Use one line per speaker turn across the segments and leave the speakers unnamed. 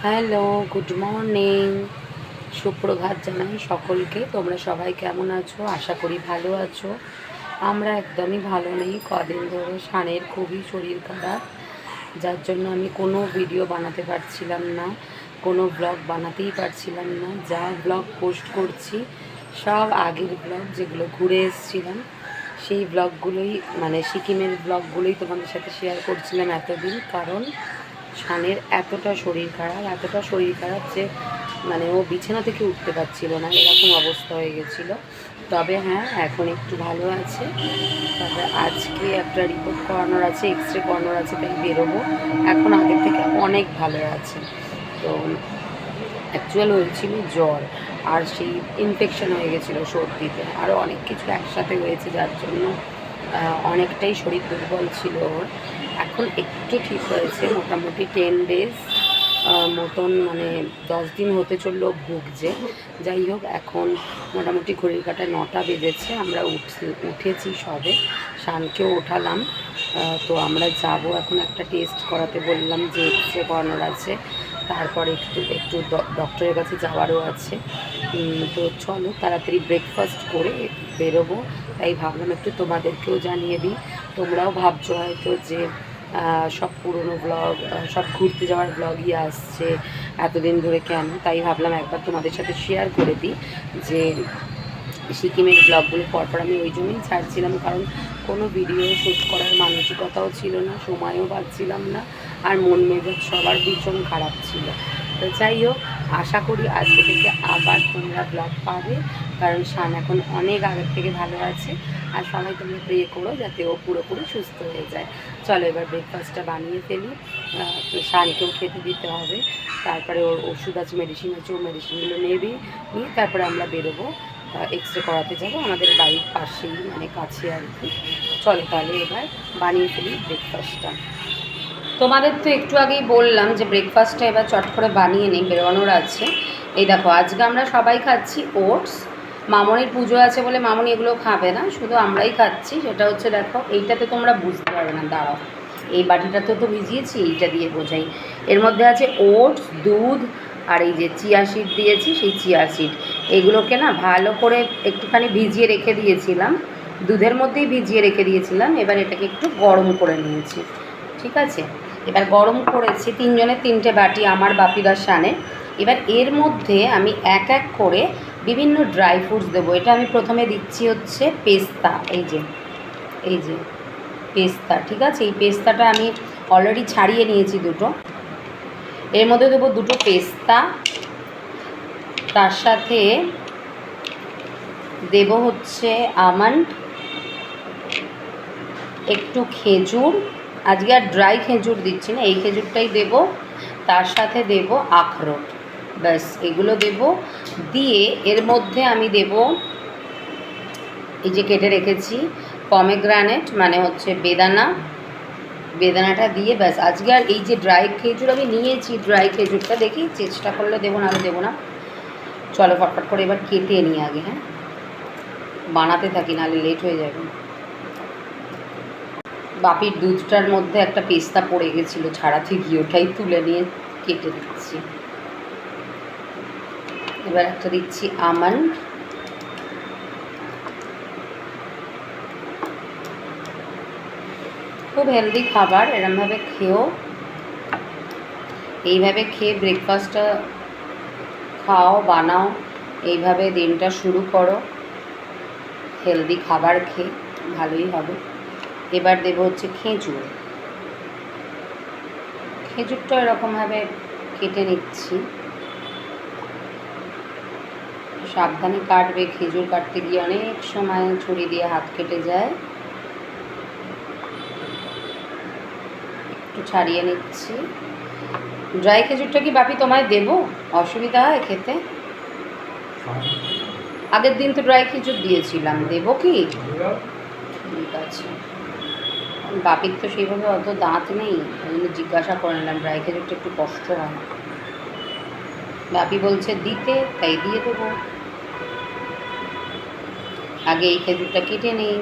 Hello, good morning. সুপ্রভাত জানাই সকলকে। তোমরা সবাই কেমন আছো? আশা করি ভালো আছো। আমরা একদমই ভালো নেই। কদিন ধরে শানের খুবই শরীর খারাপ, যার জন্য আমি কোনো ভিডিও বানাতে পারছিলাম না, কোনো ব্লগ বানাতেই পারছিলাম না। যা ব্লগ পোস্ট করছি সব আগের ব্লগ, যেগুলো ঘুরে এসেছিলাম সেই ব্লগগুলোই, মানে সিকিমের ব্লগগুলোই তোমাদের সাথে শেয়ার করছিলাম এতদিন। কারণ শানের এতটা শরীর খারাপ যে মানে ও বিছানা থেকে উঠতে পারছিল না, এরকম অবস্থা হয়ে গেছিলো। তবে হ্যাঁ, এখন একটু ভালো আছে। তবে আজকে একটা রিপোর্ট করানোর আছে, এক্স রে করানোর আছে, তাই বেরোবো। এখন আগের থেকে অনেক ভালো আছে। তো অ্যাকচুয়াল হয়েছিল জ্বর, আর সেই ইনফেকশন হয়ে গেছিলো সর্দিতে, আরও অনেক কিছু একসাথে হয়েছে, যার জন্য অনেকটাই শরীর দুর্বল ছিল ওর। এখন একটু ঠিক হয়েছে, মোটামুটি 10 ডেজ মতন, মানে 10 দিন হতে চললো ভুগছে। যাই হোক, এখন মোটামুটি ঘড়ির কাঁটায় 9টা বেজেছে, আমরা উঠেছি সবে, শানকেও ওঠালাম। তো আমরা যাব এখন, একটা টেস্ট করাতে বললাম, যে এক্স রে করানোর আছে, তারপরে একটু একটু ডক্টরের কাছে যাওয়ারও আছে। তো চলো তাড়াতাড়ি ব্রেকফাস্ট করে বেরোবো। তাই ভাবলাম একটু তোমাদেরকেও জানিয়ে দিই। তোমরাও ভাবছো হয়তো যে সব পুরনো ব্লগ, সব ঘুরতে যাওয়ার ব্লগই আসছে এতদিন ধরে কেন। তাই ভাবলাম একবার তোমাদের সাথে শেয়ার করে দিই যে সিকিমের ব্লগগুলো পরপর আমি ওই জন্যই ছাড়ছিলাম, কারণ কোনো ভিডিও শ্যুট করার মানসিকতাও ছিল না, সময়ও পাচ্ছিলাম না, আর মন মেজাজ সবার ভীষণ খারাপ ছিল। তো যাই হোক, আশা করি আজকে থেকে আবার তোমরা ব্লগ পাবে, কারণ শান এখন অনেক আগের থেকে ভালো আছে। আর সবাই তোমরা প্রে করো যাতে ও পুরোপুরি সুস্থ হয়ে যায়। চলো এবার ব্রেকফাস্টটা বানিয়ে ফেলি, শানকেও খেতে দিতে হবে। তারপরে ওর ওষুধ আছে, মেডিসিন আছে, ও মেডিসিনগুলো নিয়ে তারপরে আমরা বেরোবো, এক্স রে করাতে যাবো আমাদের বাড়ির পাশেই, মানে কাছে আর কি। চলো তাহলে এবার বানিয়ে ফেলি ব্রেকফাস্টটা। তোমাদের তো একটু আগেই বললাম যে ব্রেকফাস্টটা এবার চট করে বানিয়ে নিই, বেরোনোর আছে। এই দেখো, আজকে আমরা সবাই খাচ্ছি ওটস। মামনির পুজো আছে বলে মামনি এগুলো খাবে না, শুধু আমরাই খাচ্ছি। সেটা হচ্ছে, দেখো এইটাতে তোমরা বুঝতে পারবে না, দাঁড়াও, এই বাটিটাতে তো ভিজিয়েছি, এইটা দিয়ে বোঝাই। এর মধ্যে আছে ওটস, দুধ, আর এই যে চিয়া সিড দিয়েছি, সেই চিয়া সিড। এগুলোকে না ভালো করে একটুখানি ভিজিয়ে রেখে দিয়েছিলাম, দুধের মধ্যেই ভিজিয়ে রেখে দিয়েছিলাম। এবার এটাকে একটু গরম করে নিয়েছি, ঠিক আছে। এবার গরম করেছি, 3 জনের 3টে বাটি, আমার বাপিদার শানে। এবার এর মধ্যে আমি এক এক করে বিভিন্ন ড্রাই ফ্রুটস দেবো। এটা আমি প্রথমে দিচ্ছি হচ্ছে পেস্তা, এই যে পেস্তা, ঠিক আছে। এই পেস্তাটা আমি অলরেডি ছাড়িয়ে নিয়েছি দুটো। এর মধ্যে দেবো দুটো পেস্তা, তার সাথে দেব হচ্ছে আমন্ড, একটু খেজুর। আজকে আর ড্রাই খেজুর দিচ্ছি না, এই খেজুরটাই দেব। তার সাথে দেব আখরোট, ব্যাস এগুলো দেব। দিয়ে এর মধ্যে আমি দেব এই যে কেটে রেখেছি পমেগ্রানেট, মানে হচ্ছে বেদানাটা দিয়ে, ব্যাস। আজকে আর এই যে ড্রাই খেজুর আমি নিয়েছি, ড্রাই খেজুরটা দেখি চেষ্টা করলে দেবো, নাহলে দেবো না। চলো ফটফট করে এবার কেটে নিই আগে, হ্যাঁ, বানাতে থাকি, নাহলে লেট হয়ে যাবে। বাপির দুধটার মধ্যে একটা পেস্তা পড়ে গেছিলো, ছাড়াতে গিয়ে ওটাই তুলে নিয়ে কেটে দিচ্ছি। এবার একটা দিচ্ছি আমন্ড, খুব হেলদি খাবার, এরমভাবে খেও। এইভাবে খেয়ে ব্রেকফাস্টটা খাও, বানাও, এইভাবে দিনটা শুরু করো, হেলদি খাবার খেয়ে, ভালোই হবে। এবার দেবো হচ্ছে খেজুর। খেজুরটা এরকমভাবে কেটে নিচ্ছি, সাবধানে কাটবে, খেজুর কাটতে গিয়ে অনেক সময় ছুরি দিয়ে হাত কেটে যায়। একটু ছাড়িয়ে নিচ্ছি। ড্রাই খেজুরটা কি বাপি তোমায় দেবো? অসুবিধা হয় খেতে? আগের দিন তো ড্রাই খেজুর দিয়েছিলাম, দেবো কি? ঠিক আছে। বাপির তো সেইভাবে অত দাঁত নেই, ওই জন্য জিজ্ঞাসা করে নিলাম, ড্রাই খেজুরটা একটু কষ্ট হয়। বাপি বলছে দিতে, তাই দিয়ে দেবো। আগে এই খেজুরটা কেটে নেই।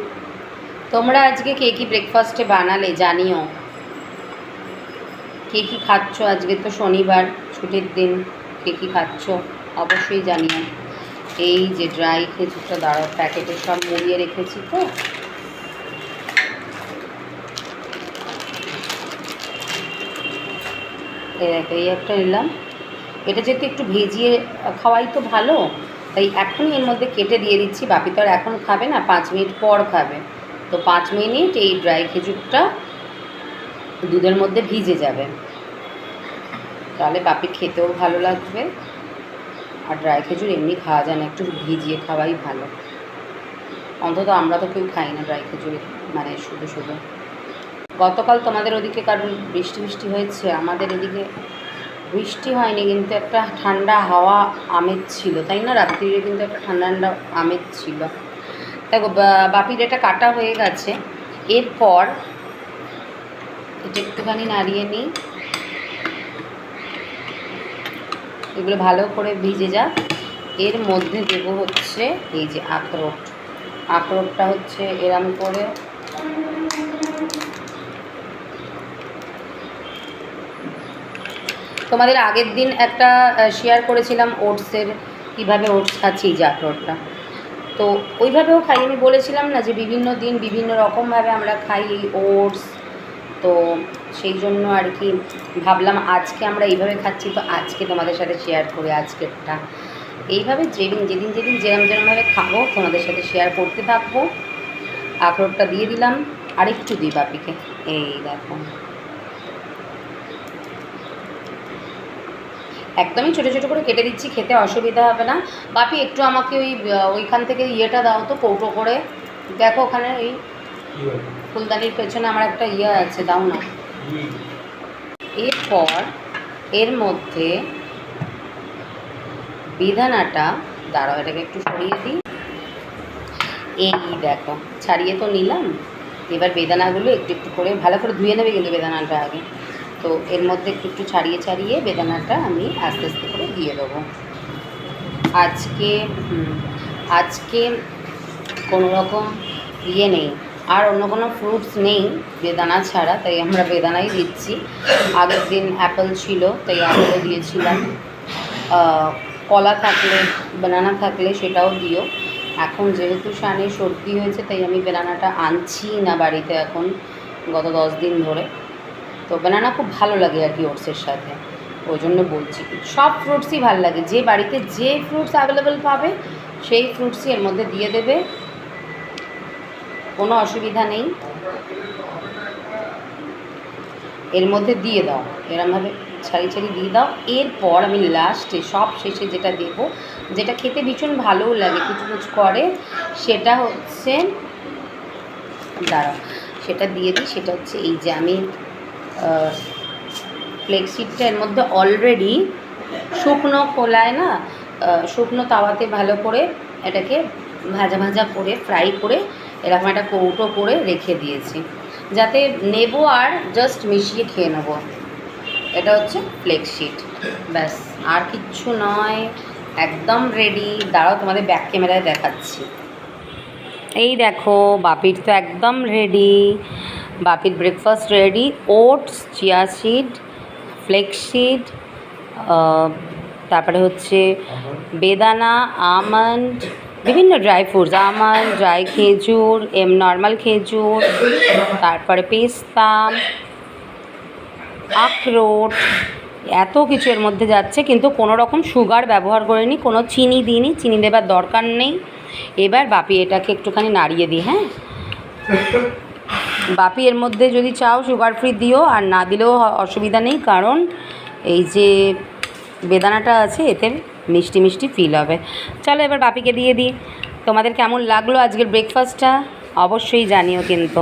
তোমরা আজকে কে কী ব্রেকফাস্টে বানালে জানিও। কে কী খাচ্ছ? আজকে তো শনিবার, ছুটির দিন। কে কী খাচ্ছ অবশ্যই জানিও। এই যে ড্রাই খেজুরটা, দাঁড়াও, প্যাকেটে সব মুড়িয়ে রেখেছি তো। এই একটা নিলাম। এটা যেহেতু একটু ভেজিয়ে খাওয়াই তো ভালো, তাই এখনই এর মধ্যে কেটে দিয়ে দিচ্ছি। বাপি তো আর এখন খাবে না, 5 মিনিট পর খাবে। তো 5 মিনিট এই ড্রাই খেজুরটা দুধের মধ্যে ভিজে যাবে, তাহলে বাপির খেতেও ভালো লাগবে। আর ড্রাই খেজুর এমনি খাওয়া যায় না, একটু ভিজিয়ে খাওয়াই ভালো। অন্তত আমরা তো কেউ খাই না ড্রাই খেজুর, মানে শুধু শুধু। গতকাল তোমাদের ওদিকে কারণ বৃষ্টি হয়েছে, আমাদের এদিকে বৃষ্টি হয়নি, কিন্তু একটা ঠান্ডা হাওয়া আমেজ ছিল, তাই না? রাত্রিরে কিন্তু একটা ঠান্ডা ঠান্ডা আমেজ ছিল। দেখো বাপির এটা কাটা হয়ে গেছে। এরপর এটা একটুখানি নাড়িয়ে নিই, এগুলো ভালো করে ভিজে যাক। এর মধ্যে দেব হচ্ছে এই যে আখরোটটা হচ্ছে এরম করে তোমাদের আগের দিন একটা শেয়ার করেছিলাম ওটসের, কীভাবে ওটস খাচ্ছি, এই যে আখরোটটা। তো ওইভাবেও খাই, আমি বলেছিলাম না যে বিভিন্ন দিন বিভিন্ন রকমভাবে আমরা খাই এই ওটস। তো সেই জন্য আর কি ভাবলাম আজকে আমরা এইভাবে খাচ্ছি, তো আজকে তোমাদের সাথে শেয়ার করি আজকেরটা। এইভাবে যেদিন যেরমভাবে খাবো তোমাদের সাথে শেয়ার করতে থাকবো। আখরোটটা দিয়ে দিলাম, আরেকটু দিই বাপিকে। এই দেখো, একদমই ছোটো ছোটো করে কেটে দিচ্ছি, খেতে অসুবিধা হবে না। বাপি একটু আমাকে ওইখান থেকে ইয়েটা দাও তো, কৌটো করে। দেখো ওখানে এই ফুলদানির পেছনে আমার একটা আছে, দাও না। এরপর এর মধ্যে বেদানাটা, দাঁড়াও এটাকে একটু সরিয়ে দিই। এই দেখো, ছাড়িয়ে তো নিলাম। এবার বেদানাগুলো একটু একটু করে ভালো করে ধুয়ে নেবে কিন্তু বেদানাটা আগে। তো এর মধ্যে একটু একটু ছাড়িয়ে বেদানাটা আমি আস্তে আস্তে করে দিয়ে দেবো। আজকে কোনো রকম নেই, আর অন্য কোনো ফ্রুটস নেই বেদানা ছাড়া, তাই আমরা বেদানাই দিচ্ছি। আগের দিন অ্যাপেল ছিল, তাই অ্যাপেলও দিয়েছিলাম। কলা থাকলে, বেনানা থাকলে সেটাও দিও। এখন যেহেতু শানে সর্দি হয়েছে, তাই আমি বেনানাটা আনছি না বাড়িতে এখন, গত 10 দিন ধরে। তো বেনানা খুব ভালো লাগে আর কি ওটসের সাথে, ওই জন্য বলছি। সব ফ্রুটসই ভালো লাগে, যে বাড়িতে যে ফ্রুটস অ্যাভেলেবেল পাবে সেই ফ্রুটসই এর মধ্যে দিয়ে দেবে, কোনো অসুবিধা নেই। এর মধ্যে দিয়ে দাও, এরমভাবে ছাড়ি দিয়ে দাও। এরপর আমি লাস্টে সব শেষে যেটা দেব, যেটা খেতে ভীষণ ভালোও লাগে, কুচকুচ করে, সেটা হচ্ছে, দাঁড়াও সেটা দিয়ে দিই। সেটা হচ্ছে এই যে আমি ফ্লেক্সিডটা এর মধ্যে অলরেডি শুকনো খোলায় না, শুকনো তাওয়াতে ভালো করে এটাকে ভাজা করে ফ্রাই করে এরকম একটা কৌটো করে রেখে দিয়েছি, যাতে নেব আর জাস্ট মিশিয়ে খেয়ে নেব। এটা হচ্ছে ফ্লেক্সিড, ব্যাস আর কিচ্ছু নয়, একদম রেডি। দাঁড়াও তোমাদের ব্যাক ক্যামেরায় দেখাচ্ছি। এই দেখো বাপির তো একদম রেডি, বাপির breakfast ready. Oats, chia seed, flaxseed, তারপরে হচ্ছে বেদানা, আমন্ড, বিভিন্ন ড্রাই ফ্রুটস, আমন্ড, ড্রাই খেজুর, নর্মাল খেজুর, তারপরে পেস্তা, আখরোট, এত কিছু এর মধ্যে যাচ্ছে, কিন্তু কোনো রকম সুগার ব্যবহার করিনি, কোনো চিনি দিইনি, চিনি দেবার দরকার নেই। এবার বাপি এটাকে একটুখানি নাড়িয়ে দিই। হ্যাঁ, বাপি এর মধ্যে যদি চাও সুগার ফ্রি দিও, আর না দিলেও অসুবিধা নেই, কারণ এই যে বেদানাটা আছে এতে মিষ্টি মিষ্টি ফিল হবে। চলো এবার বাপিকে দিয়ে দিই। তোমাদের কেমন লাগলো আজকের ব্রেকফাস্টটা অবশ্যই জানিও কিন্তু।